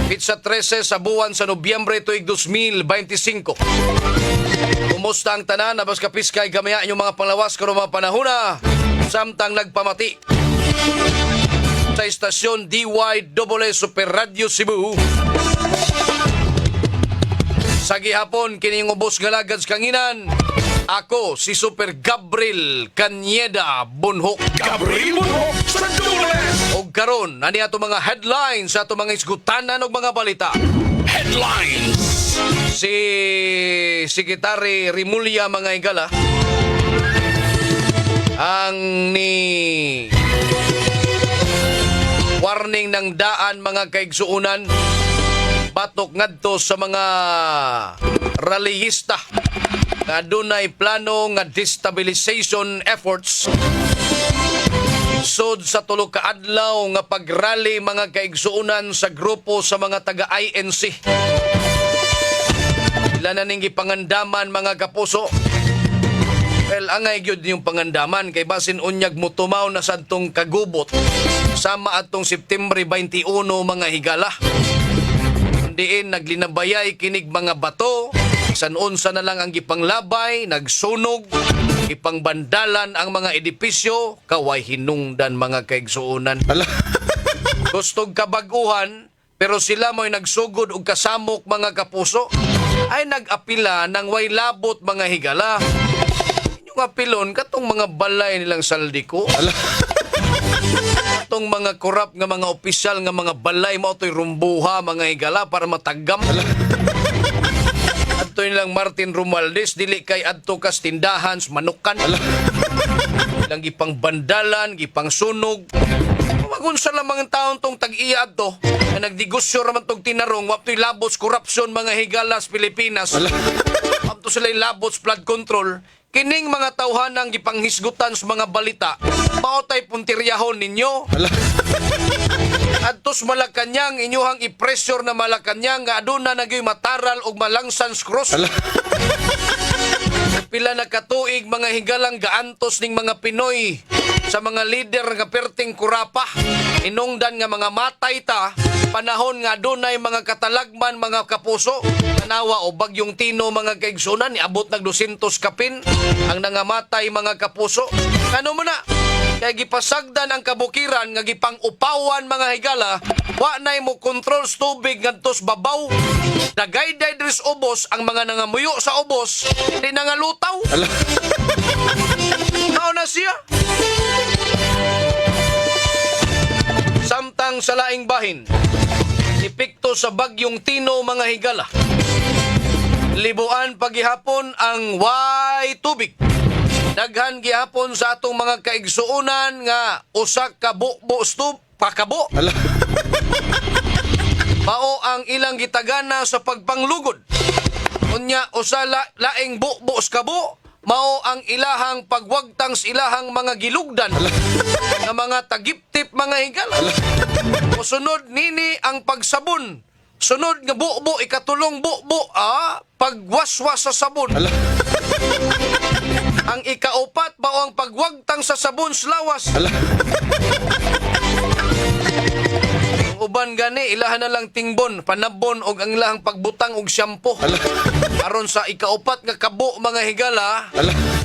Pizza 13 sa buwan sa Nobyembre tuig 2025. Kumusta ang tanan? Nabas kapiskay gamaya inyong mga panglawas karon mga panahona. Samtang nagpamati sa istasyon DYAA Super Radio Cebu. Sa gihapon kining ubos nga lagad sa kanginan. Ako si Super Gabriel Cañeda Bunhok. Gabriel Bunhok sa Dules! O karon ani ato mga headlines sa ato mga isgutanan og mga balita. Headlines! Si Secretary Rimulya mga igala ang ni warning ng daan mga kaigsuunan batok ngadto sa mga rallyista nga dunay plano nga destabilization efforts sud sa tulo ka adlaw nga pagrally mga kaigsuunan sa grupo sa mga taga-INC. Ila na ning gipangandaman mga kapuso. Well, angay gyud yung pangandaman kay basin unyag mutumaw na sadtong kagubot sama atong September 21 mga higala. Diin naglinabayay kinig mga bato, sanunsa na lang ang gipanglabay, nagsunog, ipangbandalan ang mga edipisyo, kaway hinungdan mga kaigsuunan. Gustog kabaguhan, pero sila mo'y nagsugod og kasamok mga kapuso, ay nag-apila ng way labot mga higala. Inyong apilon, katong mga balay nilang saldiko. Itong mga korap nga mga opisyal nga mga balay mo ito'y rumbuha mga higala para matagam. Adto nilang Martin Romualdez dili kay adto kas tindahan manukan. Ilang gipang bandalan, gipang sunog. Magunsa lang mga taon tong tag-iya adto na nagdigusyo raman tong tinarong waptoy labots korupsyon mga higalas Pilipinas. Wapto sila labots flood control. Kining mga tawhanang gipanghisgutan sa mga balita, maotay puntiryahon ninyo. Adtos Malacañang inyuhang i-pressure na Malacañang nga aduna nagyoy mataral og malangsans cross. Pila na katuig mga higalang gaantos ning mga Pinoy sa mga leader nga perting kurapa. Inungdan nga mga matay ta panahon nga adunay mga katalagman mga kapuso. Tanawa o bagyong Tino mga kaigsunan niabot nag 200 kapin ang nangamatay mga kapuso. Kano mo na? Kaya gipasagdan ang kabukiran nga gipang-upawan mga higala, wa nay mo control sa tubig ngadtos babaw. Dagayday dris ubos ang mga nangamuyo sa ubos, di nangalutaw. Mao na siya. Samtang sa laing bahin, epekto sa bagyong Tino mga higala. Libuan pagihapon ang way tubig. Daghan gihapon sa atong mga kaigsuunan nga usak ka bubo stub pakabo. Mao ang ilang gitagana sa pagpanglugod. Unya usala laing bubo kabo mao ang ilahang pagwagtang sa ilahang mga gilugdan nga mga tagiptip mga higala. Usunod nini ang pagsabon. Sunod nga bubo ikatulong bubo pagwaswas sa sabon. Ang ikaupat bao ang pagwagtang sa sabon sa lawas. Ang uban gani ilahan na lang tingbon, panabon og ang ilahang pagbutang og shampoo. Aron sa ikaupat nga kabo mga higala.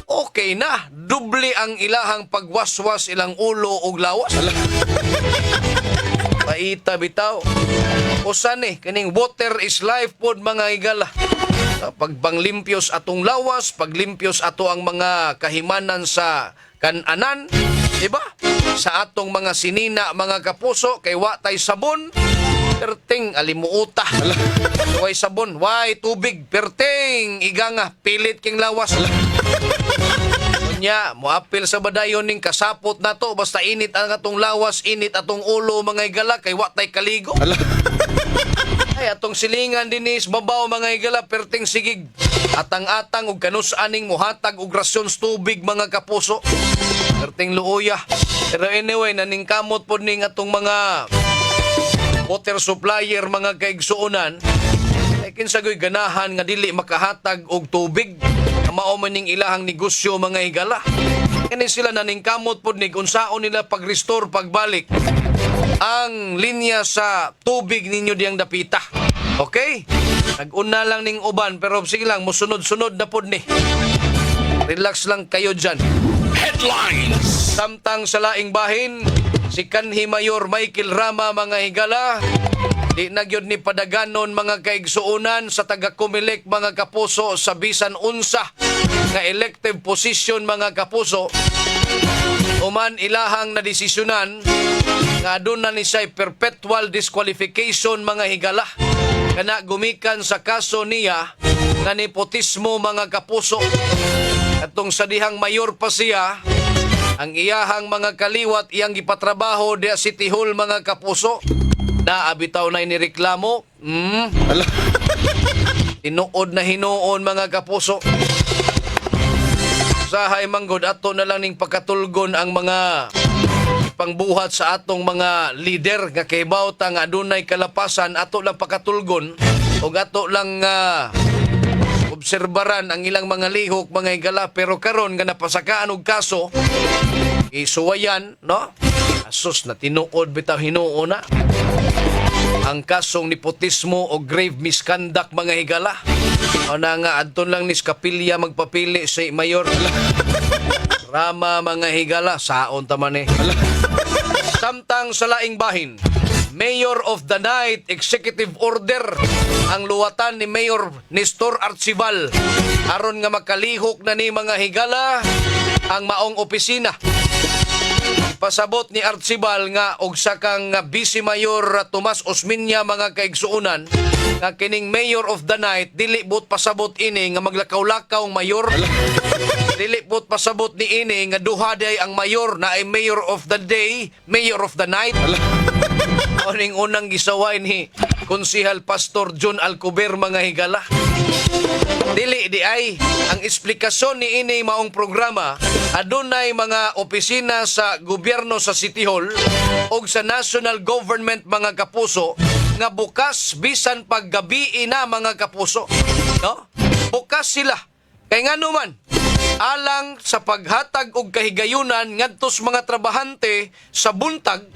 Okay na, doble ang ilahang pagwaswas ilang ulo og lawas. Paita bitaw. Usan kaning water is life pod mga higala. Pagbanglimpyos atong lawas, paglimpyos ato ang mga kahimanan sa kananan, diba? Sa atong mga sinina, mga kapuso, kay wa tay sabon, perting alimuuta. Way sabon, way tubig, perting iganga, pilit king lawas. Nya, moapil sa badayon ning kasapot na to, basta init ang atong lawas, init atong ulo, mga higala, kay wa tay kaligo. Ay, atong silingan dinis babaw mga higala perting sigig. Atang-atang og kanus-aning muhatag og rasyon sa tubig mga kapuso. Perting luoya. Pero anyway, naningkamot po ning atong mga water supplier mga kaigsuunan. Ay kinsagoy ganahan nga dili makahatag og tubig. Mao man ning ilahang negosyo mga higala. Kani sila naningkamot po ni kung saon nila pag-restore pagbalik ang linya sa tubig ninyo diyang dapita. Okay? Nag-una lang ning uban pero sige lang, musunod-sunod na pod ni. Relax lang kayo dyan. Headlines. Samtang sa laing bahin, si Kanhi Mayor Michael Rama mga higala, di nagyod ni padaganon mga kaigsuunan sa taga-Kumilik mga kapuso sa bisan unsa nga elective position mga kapuso. Uman ilahang na desisyonan nga aduna ni say perpetual disqualification mga higala kana gumikan sa kaso niya nga nepotismo mga kapuso. Atong sa dihang mayor pa siya, ang iyahang mga kaliwat iyang gipatrabaho diya City Hall mga kapuso. Naabitaw na inireklamo. Tinuod na hinuon mga kapuso. Sahay manggod ato na lang ning pagkatulgon ang mga pangbuhat sa atong mga leader nga kaybaw ta nga adunay kalapasan, ato lang pakatulgon o ato lang obserbaran ang ilang mga lihok mga higala, pero karon nga napasakaan og kaso isuwayan, no? Asus na tinuod bitaw hinuon na ang kasong nepotismo o grave misconduct mga higala. O na nga adton lang ni Kapilya magpapili sa mayor. Rama mga higala saon ta man eh. Samtang sa laing bahin, Mayor of the Night Executive Order ang luwatan ni Mayor Nestor Arcival aron nga makalihok na ni mga higala ang maong opisina. Pasabot ni Arcival nga og sakang Vice Mayor Tomas Osmeña mga kaigsuunan nga kining Mayor of the Night dili bot pasabot ini nga maglakaw-lakaw mayor. Dili bot pasabot ni ini nga duha day ang mayor na ay Mayor of the Day, Mayor of the Night. Oning unang gisaway ni Konsehal Pastor John Alcober mga higala. Dili di ay ang eksplikasyon ni ini maong programa adunay mga opisina sa gobyerno sa City Hall o sa national government mga kapuso nga bukas bisan paggabi na mga kapuso, no? Bukas sila kay ngano man alang sa paghatag og kahigayunan ngadtos mga trabahante sa buntag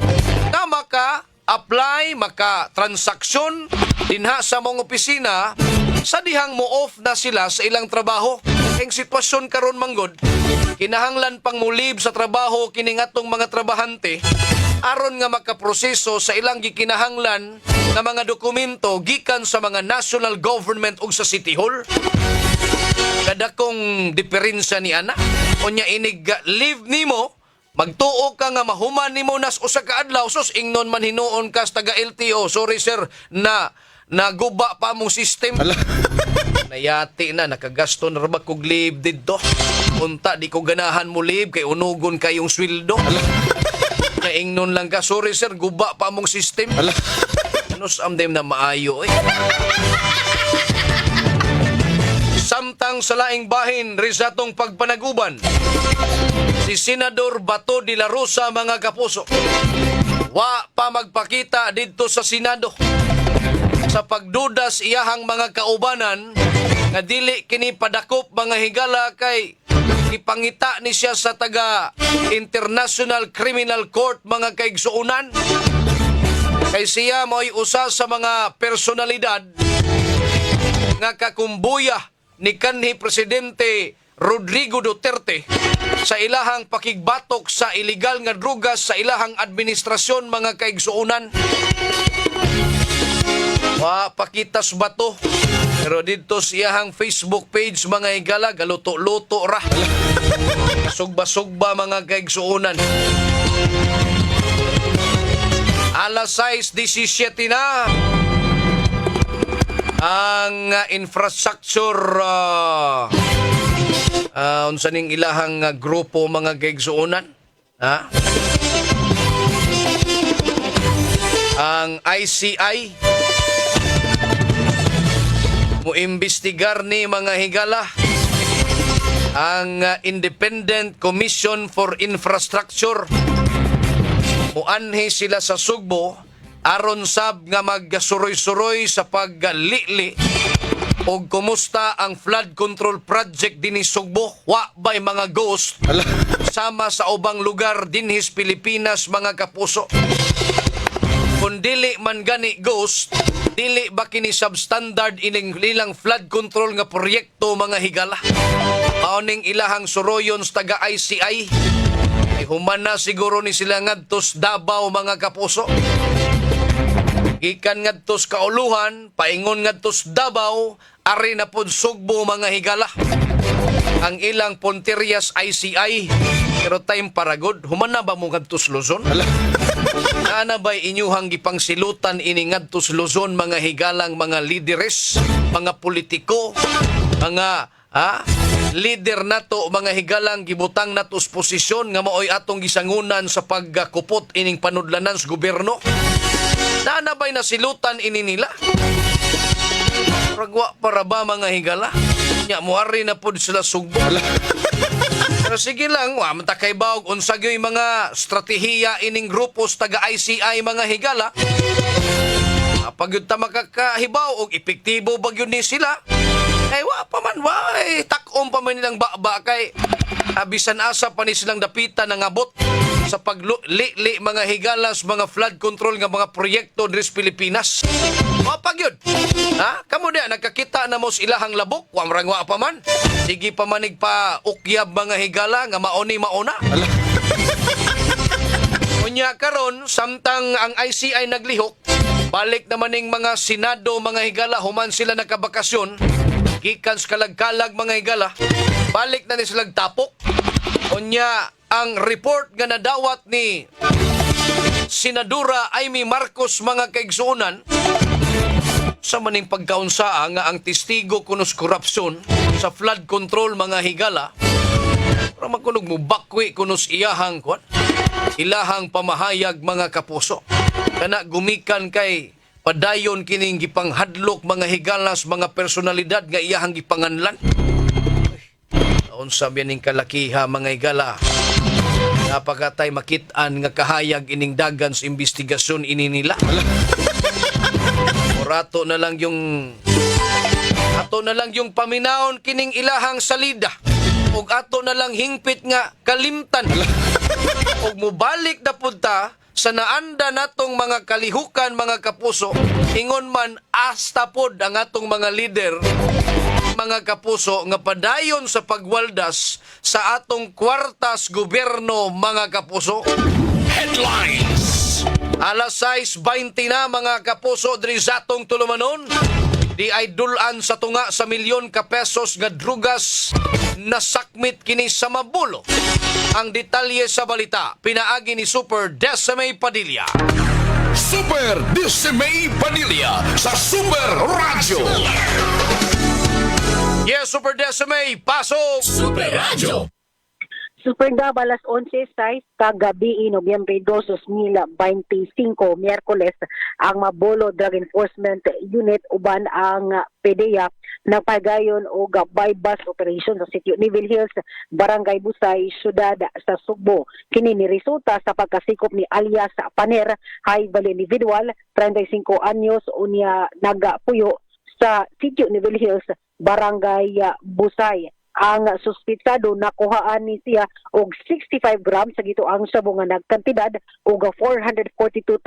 na maka-apply, maka-transaksyon dinha sa mong opisina sa dihang mo-off na sila sa ilang trabaho. Ang sitwasyon karon manggod, kinahanglan pang mulib sa trabaho kining atong mga trabahante aron nga makaproseso sa ilang gikinahanglan nga mga dokumento gikan sa mga national government ug sa City Hall. Kadakong diferensya ni ana unya inig leave nimo magtuo ka nga mahuman nimo nas usa ka adlaw sus ingnon man hinuon ka sa taga LTO, sorry sir na naguba pa mong system. Nayati na nakagasto na rabag kog leave didto. Unta di ko ganahan mo leave kay unugon kayong sweldo. Na ingnon lang ka, sorry sir guba pa mong system. Ano sa amdem na maayo eh. Samtang sa laing bahin, risatong pagpanaguban, si Senador Bato de la Rosa mga kapuso, wa pa magpakita dito sa Senado sa pagdudas iyahang mga kaubanan nga dili kini padakop mga higala kay ipangita ni siya sa taga International Criminal Court mga kaigsuunan. Kay siya mo'y usa sa mga personalidad nga kakumbuya ni kanhi Presidente Rodrigo Duterte sa ilahang pakigbatok sa illegal nga drugas sa ilahang administrasyon mga kaigsuunan. Wa pakitas Bato pero dito siyahang Facebook page mga higala galuto-luto ra. Sugba-sugba mga kaigsuunan. Alas 6:17 na ang infrastructure unsa ning ilahang grupo mga kaigsuunan, ha? Ang ICI muimbestigar ni mga higala ang Independent Commission for Infrastructure. Muanhi sila sa Sugbo aron sab nga magsuroy-suroy sa paggalili o kumusta ang flood control project dinhi Sugbo. Wa bay mga ghost sama sa ubang lugar dinhi Pilipinas mga kapuso. kung dili man gani ghost, dili ba kini substandard ining ilang flood control nga proyekto mga higala? Maoning ilahang suroyon sa taga ICI. Ay human na siguro ni sila ngadtos Davao mga kapuso. Gikan ngadtos Kauluhan, paingon ngadtos Davao, ari na pod Sugbo mga higala. Ang ilang Ponterias ICI, pero time para good, human na ba mo ngadtos Luzon? Naana ba'y inyuhang gipangsilutan ini ngadtos Luzon mga higalang mga lideres, mga politiko, mga leader nato mga higalang gibutang natos posisyon nga maoy atong gisangunan sa pagkupot ining panudlanan sa gobyerno? Naana ba'y nasilutan ini nila? Ragwa para ba mga higala? Nya muari na pod sila Sugbo. Pero sige lang, matakay ba og unsa gyoy mga stratehiya ining grupos taga ICI mga higala? Pag yun ta makakahibaw og epektibo ba yun ni sila? Ay takom pa man nilang baba kay abisan asa pa ni silang dapitan ng abot sa pagli mga higalas, mga flood control nga mga proyekto diri sa Pilipinas. Pag yun. Kamo diya, nagkakita na mo sa ilahang labok, wamrangwa pa man. Sige pa manig pa ukyab mga higala nga mauna. Unya karon samtang ang ICI naglihok, balik naman ning mga Senado mga higala, human sila nakabakasyon, gikan sa kalag-kalag mga higala, balik na ni silang tapok. Unya, ang report nga nadawat ni Senadora Amy Marcos mga kaigsuunan, sa maning pagkaunsaa nga ang testigo kunos korupsyon sa flood control mga higala, para magkunog mo bakwi kunos ilahang pamahayag mga kapuso. Kana gumikan kay padayon kining gipanghadlok mga higalas, mga personalidad nga iyahang gipanganlan. Taon sabi ning kalakiha mga higala, napakatay makitaan nga kahayag ining dagan sa investigasyon ini nila. Ato na lang yung paminaon kining ilahang salida. Ug ato na lang hingpit nga kalimtan. Ug mubalik na punta sa naanda natong mga kalihukan mga kapuso, ingon man asta pod ang atong mga leader mga kapuso nga padayon sa pagwaldas sa atong kwartas gobyerno mga kapuso. Headlines. Alas 6:20 na mga kapuso diri sa atong tulumanon. Di ay dulan sa tunga sa milyon ka pesos nga drugas na sakmit kini sa Mabulo. Ang detalye sa balita, pinaagi ni Super Decime Padilla. Super Decime Padilla sa Super Radio. Yes, Super Decime, pasok! Super Radio. Super Gab, alas 11:06 kagabi, Nobyembre 2, 2025, Miyerkules, ang Mabulo Drug Enforcement Unit uban ang PDEA nagpagayon og bypass operation sa sitio Neville Hills, Barangay Busay, Syudad sa Sugbo. Kini ni resulta sa pagkasikop ni alias Paner, high value individual, 35 anyos, unya nagapuyo sa sitio Neville Hills, Barangay Busay. Ang suspitsado nakuhaan ni siya og 65 grams sa gituang sabong nga nagkantidad og 442,000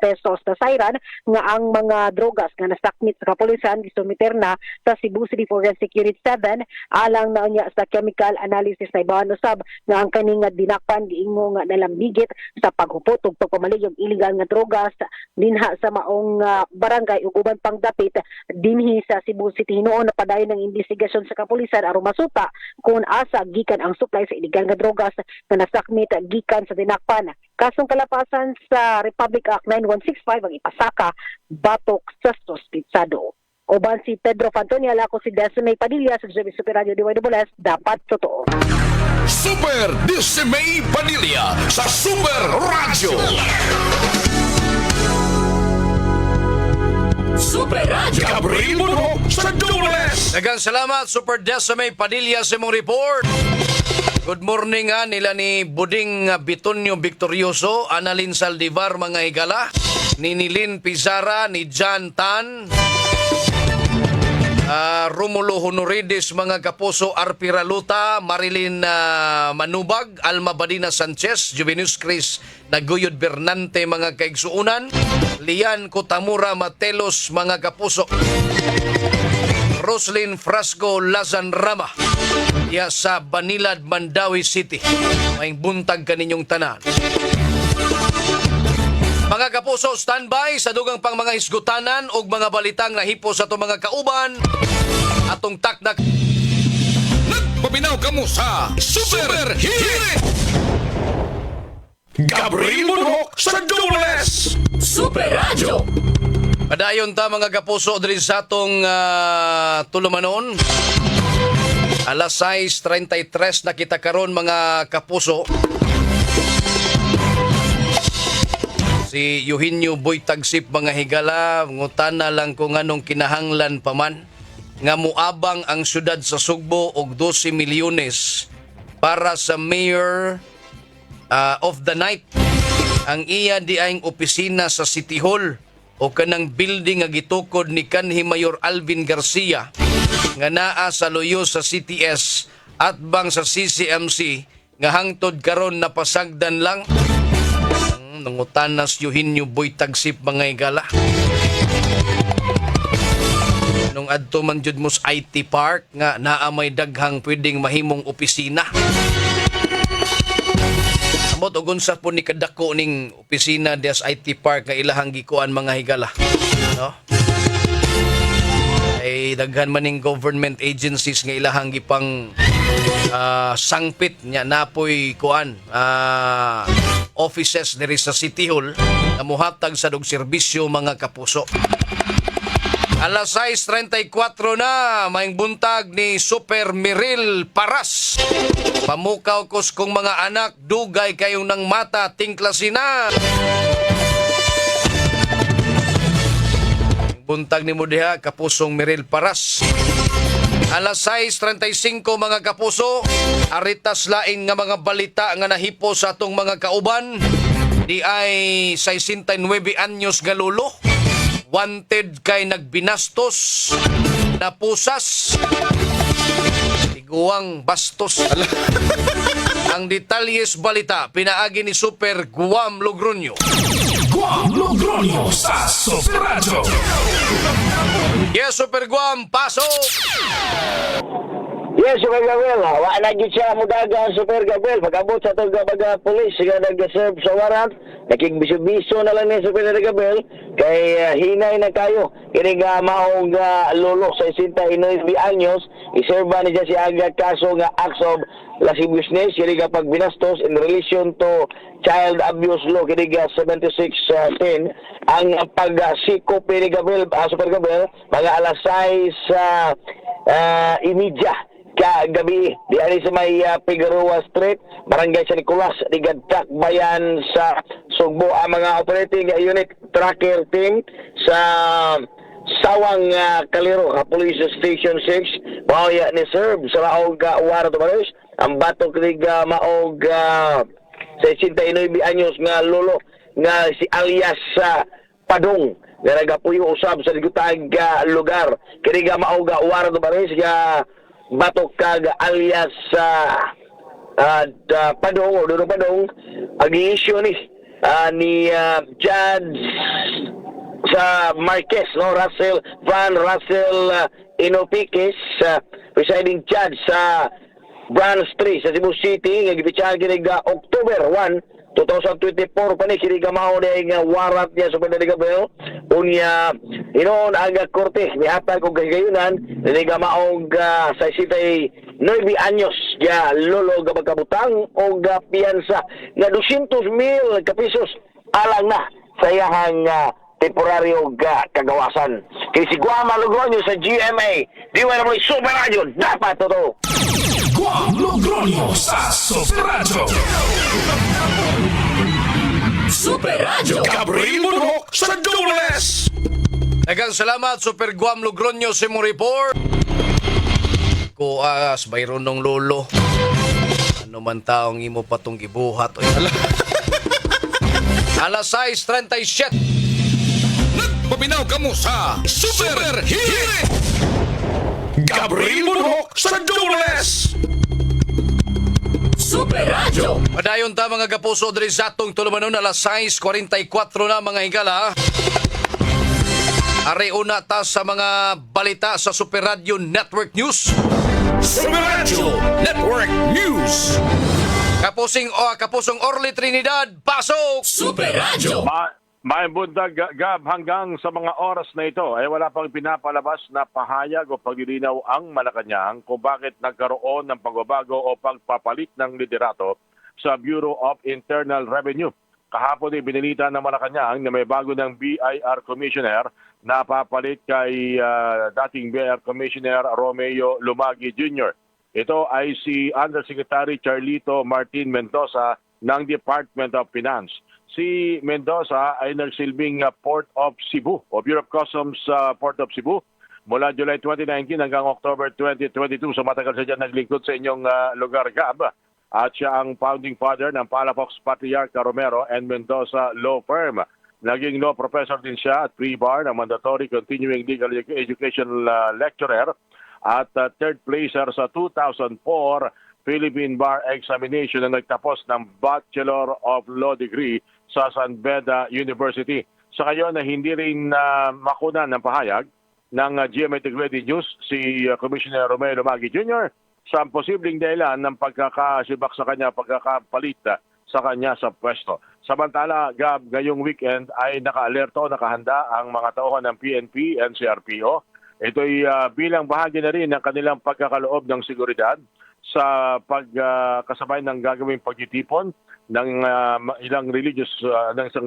pesos na sayran nga ang mga drogas nga nasakmit sa kapulisan gisumiter na sa Cebu City Forensic Unit 7 alang na unya sa chemical analysis na ibahan usab nga ang kaning dinakpan giingo nga nalambigit sa paghupot ug pagpamalig og illegal nga drogas dinha sa maong barangay ug uban pang dapit dinhi sa Cebu City. Noon napadayon ng investigasyon sa kapulisan aron masuta kung asa gikan ang supply sa illegal nga drogas na nasakmit gikan sa dinakpan. Kasong kalapasan sa Republic Act 9165 ang ipasaka batok sa suspitsado. Oban si Pedro Fantonial, ako si Decime Padilla sa Super Radio DYWS, dapat totoo. Super Decime Padilla sa Super Radio. Super Radio. Gabriel Muno sa Dubles. Daghang salamat, Super Decime Padilla sa mong report. Good morning nila ni Buding Bitonio Victorioso, Annalyn Saldivar mga higala, ni Nilin Pizarra, ni John Tan, Romulo Honoridis, mga kapuso, Arpiraluta, Marilyn Manubag, Alma Badina Sanchez, Juvenus Chris Naguyod Bernante, mga kaigsuunan, Lian Cotamura Matelos, mga kapuso, Roslyn Frasco Lazan Rama, ya sa Banilad, Mandawi City. May buntag kaninyong tanan. Mga kapuso, standby sa dugang pang mga hisgutanan o mga balitang nahipo sa itong mga kauban atong takdak. Nagpaminaw ka mo sa Super Hirit! Gabriel Munok sa Dubles! Super Radio. Padayon ta mga kapuso diri sa atong tulumanon. Alas 6:33 na kita karon mga kapuso. Si Eugenio Boy Tagsip, mga higala, ngutana lang kung anong kinahanglan pa man nga muabang ang syudad sa Sugbo og 12 milyones para sa Mayor of the Night. Ang iya di ay opisina sa City Hall o kanang building nga gitukod ni kanhi Mayor Alvin Garcia nga naa sa loyo sa CTS at bang sa CCMC nga hangtod karon napasagdan lang. Nangutanas Eugenio Boy Tagsip, mga higala. Nung adto man jud mos IT Park nga naa may daghang pwedeng mahimong opisina. Amot ugon sa po ni kadako ning opisina des IT Park nga ilahang gikuan, mga higala. No? Ay daghan man ning government agencies nga ilahang gipang sangpit nya napoy kuan offices diri sa City Hall na muhatag sa dog serbisyo, mga kapuso. Alas 6:34 na, maing buntag ni Super Miril Paras. Pamukaw kos kong mga anak, dugay kayong ng mata, tingklasin na. Buntag ni mo diha, kapusong Miril Paras. Alas 6:35 mga kapuso, aritas lain nga mga balita nga nahipo sa atong mga kauban. Di ay 69 anyos nga lolo. Wanted kay nagbinastos, napusas, tiguang bastos. Ang detalyes balita, pinaagi ni Super Guam Logronyo. Guam Logronyo sa Super Radio! Yes, Super Guam, pasok! Yes, Super Gabriel. Wa na gyud siya mudagan, Super Gabriel. Pag-abot sa itong mga police nga nag-serve sa warrant, nakigbiso-biso na lang ni Super Gabriel kay hinay na kayo. Kini nga maong lolo sa 69 anyos, iserba niya si aga kaso nga acts of lasciviousness, kini nga pagbinastos in relation to child abuse law, kini nga 7610. Ang pag-sikop ni Gabriel, Super Gabriel, mga alas 6 imidya kagabi di ani sa may Figueroa Street, Barangay San Nicolas, Ligadtak, Bayan sa Sugbo. Ang mga operating unit tracker team sa Sawang Kaliro, Police Station 6, mauya ni serve sa maog Wara Tumares. Ang batok ni maog sa 69 anyos nga lolo nga si alias Padong nga nagapuyo usab sa ligutang lugar. Kini nga maog Wara Tumares nga batok kag alias Padong o Dudong Padong ag-issue ni Judge sa Marquez, no, Van Russell Inopiques, presiding judge sa Branch 3 sa Cebu City nga gipitsahan kini October 1 2024 pa ni kini mao nga warrant niya sa Gabriel unya inoon aga korte mihatag og gayunan ni maog sa 69 anyos ya lolo ga magkabutang og piyansa nga 200,000 ka pesos alang na sa iyahang temporaryo kagawasan. Kay si Guam Logronyo sa GMA, di wala mo Super Radio, dapat totoo. Guam Logronyo sa Super Radio! Super Radio. Gabriel Munok sa Dubles! Daghang salamat, Super Guam Logronyo, sa mong report. Kuas, bayron ng lolo. Ano man taong imo patong gibuhat. Alas 6:37. Nagpaminaw ka mo sa Super Hirit! Gabriel Murok sa Dubles! Super Radio. Padayon ta mga kapuso diri sa atong tulumanon alas 6:44 na mga higala. Are una ta sa mga balita sa Super Radio Network News. Super Radio Network News! Kapusong Orly Trinidad, pasok! Super Radio. May bundag Gab hanggang sa mga oras na ito ay wala pang pinapalabas na pahayag o paglilinaw ang Malacanang kung bakit nagkaroon ng pagbabago o pagpapalit ng liderato sa Bureau of Internal Revenue. Kahapon ay binilita ng Malacanang na may bago ng BIR Commissioner na papalit kay dating BIR Commissioner Romeo Lumagi Jr. Ito ay si Undersecretary Charlito Martin Mendoza ng Department of Finance. Si Mendoza ay nagsilbing Port of Cebu o Bureau of Customs Port of Cebu mula July 2019 hanggang October 2022. So matagal siya dyan naglingkod sa inyong lugar, Gab. At siya ang founding father ng Palafox Patriarca Romero and Mendoza Law Firm. Naging law professor din siya at pre-bar ng mandatory continuing legal education lecturer at third placer sa 2004 Philippine Bar Examination na nagtapos ng Bachelor of Law degree sa San Beda University. Sa ngayon na hindi rin makunan ng pahayag ng GMA Integrated News si Commissioner Romeo Lumagi Jr. sa posibleng dahilan ng pagkakasibak sa kanya, pagkakapalit sa kanya sa pwesto. Samantala, Gab, ngayong weekend ay naka-alerto, nakahanda ang mga tauhan ng PNP, NCRPO. Ito'y bilang bahagi na rin ng kanilang pagkakaloob ng seguridad sa pagkasabay ng gagawing pagtitipon ng isang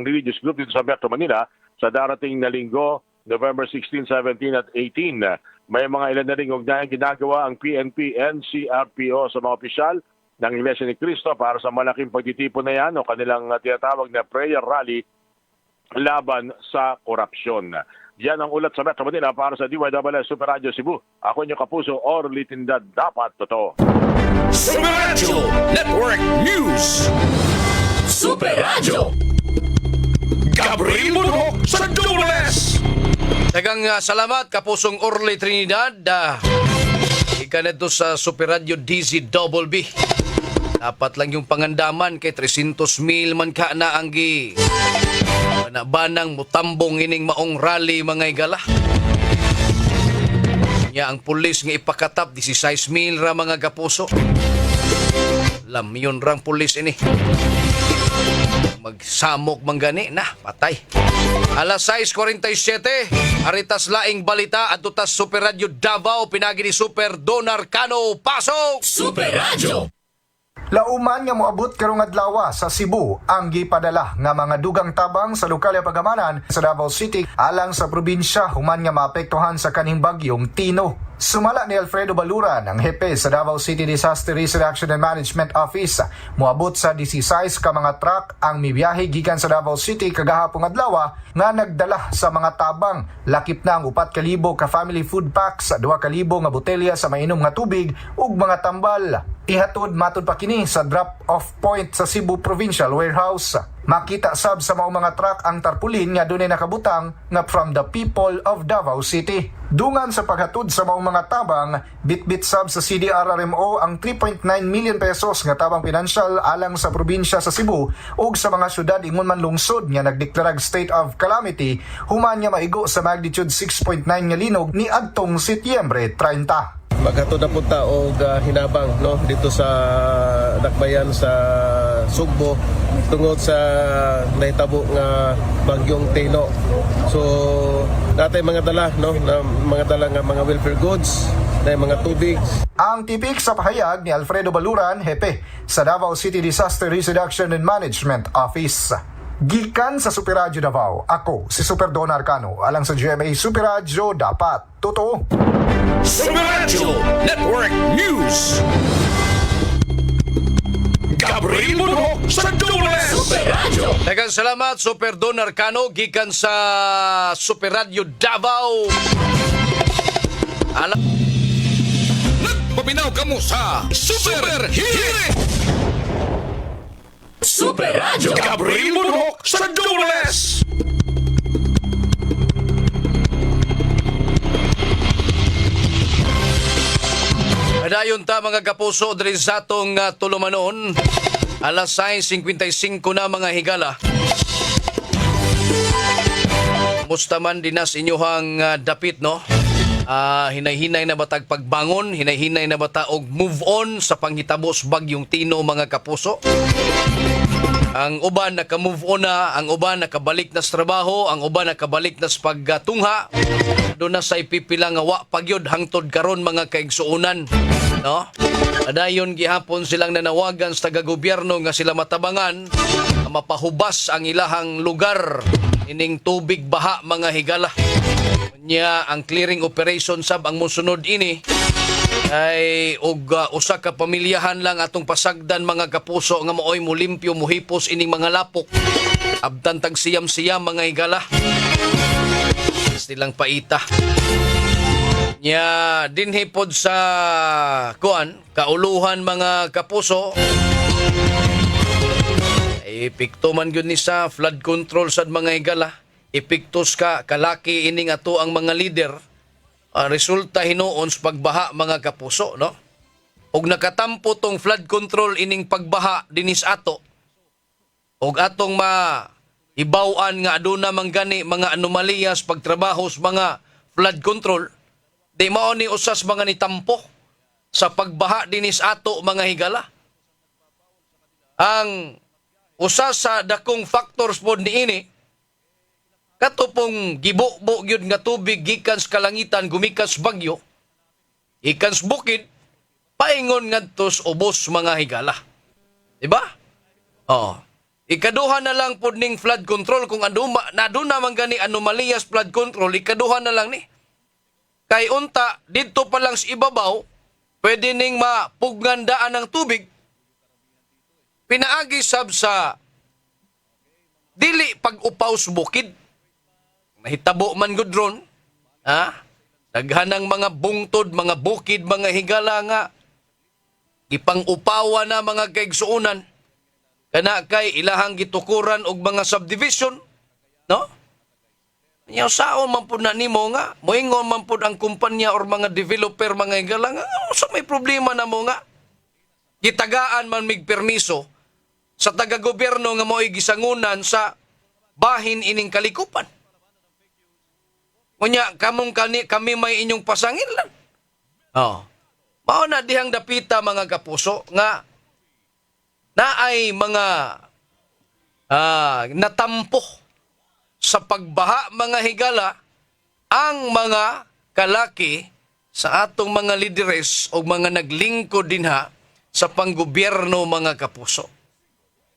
religious group dito sa Metro Manila sa darating na linggo, November 16, 17 at 18. May mga ilan na rin ugnayan ginagawa ang PNP, NCRPO sa mga opisyal ng Iglesia ni Cristo para sa malaking pagtitipon na yan o kanilang tinatawag na prayer rally laban sa korupsyon. Yan ang ulat sa Metro Manila para sa DYWS Super Radio Cebu. Ako inyong kapuso, Orly Tindad, dapat totoo. Super Radio Network News! Super Radio. Gabriel Murok sa Dubles! Dagang salamat kapusong Orly Trinidad. Ika na ito sa Super Radio DZBB. Dapat lang yung pangandaman kay 300,000 man ka na ang banang mutambong ining maong rally mga igala. Nya ang pulis nga ipakatap 16,000 ra mga kapuso. Lamyon rang pulis ini. Magsamok manggani na patay. Alas 6:47 aritas laing balita at tutas Super Radio Davao pinagi ni Super Donar Cano, pasok! Super Radio. Lauman nga moabot karong adlaw sa Cebu ang gipadala nga mga dugang tabang sa lokal nga pagamanan sa Davao City alang sa probinsya human nga maapektuhan sa kaning bagyong Tino. Sumala ni Alfredo Baluran, ang hepe sa Davao City Disaster Risk Reduction and Management Office, moabot sa 16 ka mga truck ang mibiyahe gikan sa Davao City kagahapong adlaw nga nagdala sa mga tabang. Lakip na ang 4,000 ka family food packs, 2,000 nga botelya sa mainom nga tubig ug mga tambal. Ihatod matud pa kini sa drop-off point sa Cebu Provincial Warehouse. Makita sab sa mga truck ang tarpulin nga dunay nakabutang nga from the people of Davao City. Dungan sa paghatod sa mga tabang, bitbit sab sa CDRRMO ang 3.9 million pesos nga tabang pinansyal alang sa probinsya sa Cebu ug sa mga syudad ingon man lungsod nga nagdeklarag state of calamity human nga maigo sa magnitude 6.9 nga linog ni adtong Setyembre 30. Maghatod na punta og hinabang no dito sa dakbayan sa Sugbo tungod sa nahitabo nga bagyong Tino. So natay mga dala no na mga dala nga mga welfare goods, na mga tubig. Ang tipik sa pahayag ni Alfredo Baluran, hepe sa Davao City Disaster Risk Reduction and Management Office. Gikan sa Super Radio Davao, ako si Super Donar Cano, alang sa GMA Super Radio, dapat totoo. Super Radio Network News! Gabriel Murok sa Dubles! Super Radio. Dagang salamat Super Donar Cano gikan sa Super Radio Davao. Nagpabinaw kamo sa Super Hit! Super Radio. Gabriel Murok sa Dubles! Padayon ta mga kapuso diri sa atong tulumanon. Alas 6:55 na mga higala. Musta man dinas inyohang dapit no? Hinay-hinay na batag pagbangon, hinay-hinay na bata og move on sa panghitabos bagyong Tino mga kapuso. Ang uban naka-move on na, ang uban nakabalik na sa trabaho, ang uban nakabalik na sa pagtungha. Doon na sa ipipila nga wa pagyod hangtod karon mga kaigsuunan, no? Adayon gihapon silang nanawagan sa taga-gobyerno nga sila matabangan mapahubas ang ilahang lugar ining tubig baha mga higala. Nya ang clearing operation sab ang mosunod ini ay usa ka pamilyahan lang atong pasagdan mga kapuso nga mooy mulimpyo muhipos ining mga lapok. Abtan tag siyam-siyam mga higala. Silang paita. Nya dinhi pod sa kauluhan mga kapuso. Epekto man gyud ni sa flood control sad mga higala. Epektos ka kalaki ining ato ang mga leader. Resulta hinuon sa pagbaha mga kapuso, no? Og nakatampo tong flood control ining pagbaha dinis ato. Og atong ibawan nga aduna man gani mga anomaliyas pagtrabaho sa mga flood control, di mao ni usas mga nitampo sa pagbaha dinis ato mga higala. Ang usa sa dakong factors pod niini katupong gibo-bo gyud nga tubig gikan sa kalangitan gumikan sa bagyo, ikan sa bukid, paingon ngadto sa ubos mga higala. Diba? Oo. Ikaduha na lang pod ning flood control kung naduna man gani anomaliyas flood control, ikaduha na lang ni. Kay unta didto pa lang sa ibabaw, pwede ning mapuggandaan ng tubig. Pinaagi sab sa dili pag-upaw sa bukid. Mahitabo man gudron, daghanang mga bungtod, mga bukid, mga higala nga ipang-upawa na mga kaigsuunan kana kay ilahang gitukuran og mga subdivision, no? Nya saon man pud na nimo nga moingon man pud ang kumpanya or mga developer mga higala nga so may problema na mo nga gitagaan man mig permiso sa taga-gobyerno nga mo'y gisangunan sa bahin ining kalikupan. Kunya, kami may inyong pasangin lang. Mao na dihang dapita mga kapuso nga naay mga natampo sa pagbaha mga higala ang mga kalaki sa atong mga lideres o mga naglingkod dinha sa panggobyerno mga kapuso.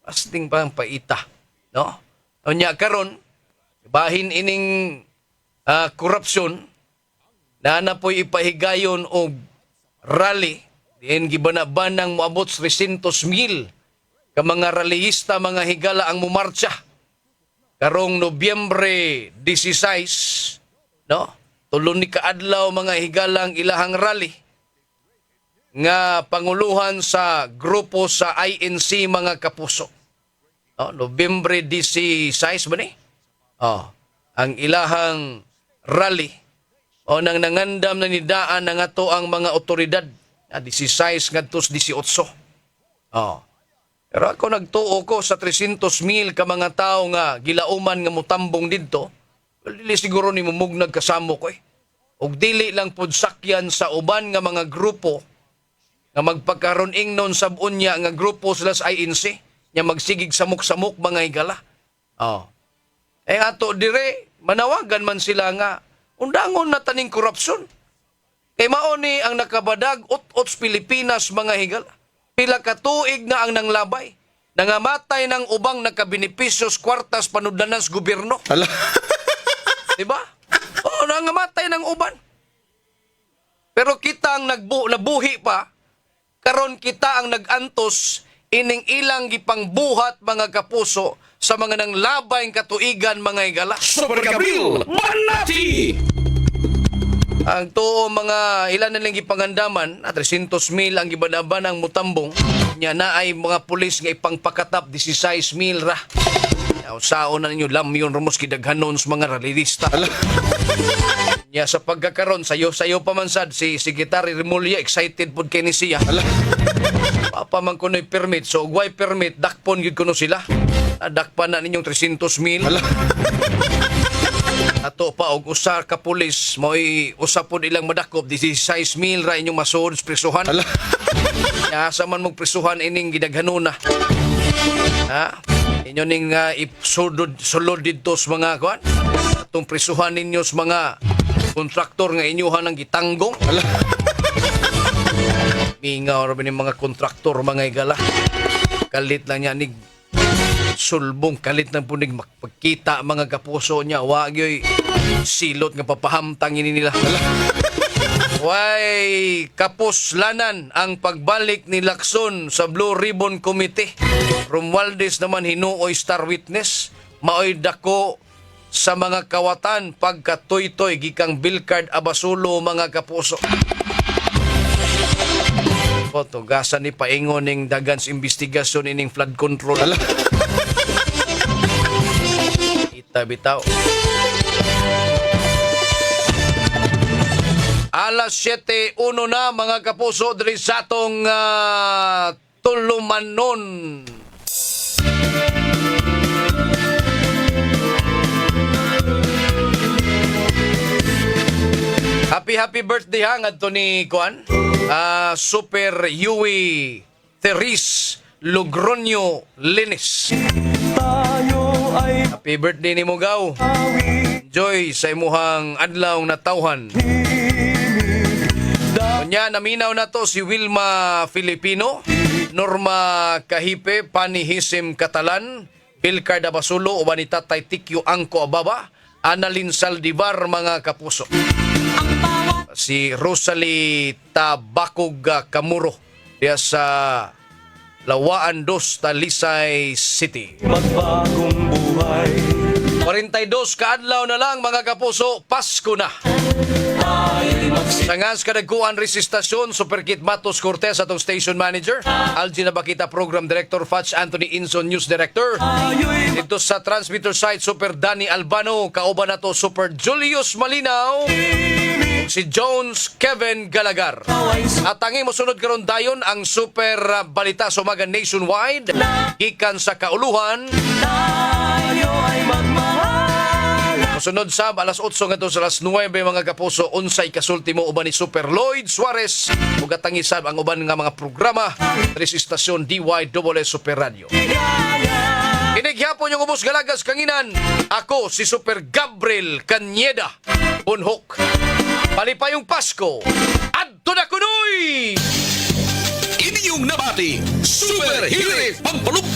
Asting pang paita, no? Unya karon bahin ining korupsyon na po'y ipahigayon o rally diin gibanabanang moabot 300,000 ka mga rallyista mga higala ang mumarcha karong Nobyembre 16, no? Tulon ni kaadlaw mga higala ang ilahang rally nga panguluhan sa grupo sa INC mga kapuso. Nobyembre 16 ba ni? Ang ilahang rally o nang nangandam na nidaan na nga to ang mga otoridad 16 ngadto 18. Pero ako nagtuo ko sa 300,000 ka mga tao nga gilauman nga mutambong didto, dili siguro ni mumugnag kasamo ko og dili lang pud sakyan sa uban nga mga grupo nga magpakaron ingnon sab-unya nga grupo sila sa INC nya magsigig samok-samok mga higala. Ato dire manawagan man sila nga undangon na taning korupsyon. Kay mao ni ang nakabadag ut-ut sa Pilipinas mga higala. Pila ka tuig na ang nanglabay. Nangamatay ng ubang nakabenepisyos kwartas panudlanan sa gobyerno. Diba? Nangamatay ng uban. Pero kita ang nabuhi pa, karon kita ang nagantos ining ilang gipangbuhat mga kapuso sa mga nanglabay katuigan mga higala. Super Gabriel Manati! Ang tuo mga ilan na lang gipangandaman, 300,000 ang gibanaban ng mutambong, nya na ay mga pulis nga ipangpakatap 16,000 ra. Saon na ninyo lamyon ramos kidaghanon sa mga rallyista. Nya sa pagkakaroon sayo pa man sad si Secretary Remulla excited pud kay ni siya. Papa man kuno'y permit, so why permit dakpon gyud kuno sila. Dakpan na ninyong 300,000. Ato pa og usa ka pulis mo'y usa pod ilang madakop 16,000 ra inyong masud prisuhan. Ya sa man mong prisuhan ining gidaghanuna. Ha? Inyo ning sulod dito sa mga kuan. Atong prisuhan ninyo sa mga kontraktor nga inyuhan ang gitanggong. Mingaw ra ni mga kontraktor mga igala. Kalit lang niya nig sulbong, kalit lang punig magpagkita mga kapuso niya. Wag yoy silot nga papahamtang ini nila. Way kapuslanan ang pagbalik ni Lacson sa Blue Ribbon Committee. Romualdez naman hinuoy star witness. Maoy dako sa mga kawatan pagkatoy-toy gikang Bilcard Abasulo mga kapuso. Tugasan ni paingon ning dagan sa investigasyon ining flood control. Ita bitaw. Alas 7:01 na mga kapuso diri sa atong tulumanon. Happy birthday ha ngadto ni Kuan. Super Yui Teres Logronio Linis. Happy birthday ni Mugaw. Enjoy sa imuhang adlaw na tawhan. Kunya naminaw na to si Wilma Filipino, Norma Kahipe, Panihisim Catalan, Bilcard Abasulo, uban ni Tatay Tikyo Angko Ababa, Annalyn Saldivar mga kapuso. Si Rosalie Tabacog Kamuro diya sa Lawaan 2, Talisay City. Magbagong buhay. 42 kaadlaw na lang mga kapuso, Pasko na. Sangas kadagkuan resistasyon, Superkit Matos Cortez atong station manager, Algina Bakita Program Director, Fats Anthony Inson News Director. Dito sa transmitter site, Super Danny Albano, kauban na to Super Julius Malinaw, si Jones Kevin Galagar. At ang imo sunod karon dayon ang Super Balita sa Umaga Nationwide, gikan sa kauluhan. Sunod sa alas 8 ngadto sa alas 9 mga kapuso, unsay kasultimo uban ni Super Lloyd Suarez ug atangisab ang uban nga mga programa diri sa istasyon DYSS Super Radio. Kinighapon yung ubos galagas kanginan. Ako si Super Gabriel Cañeda Bunhok. Palipayong Pasko. Adto na kunoy! Inyong nabati, Super Hiri Pampaluk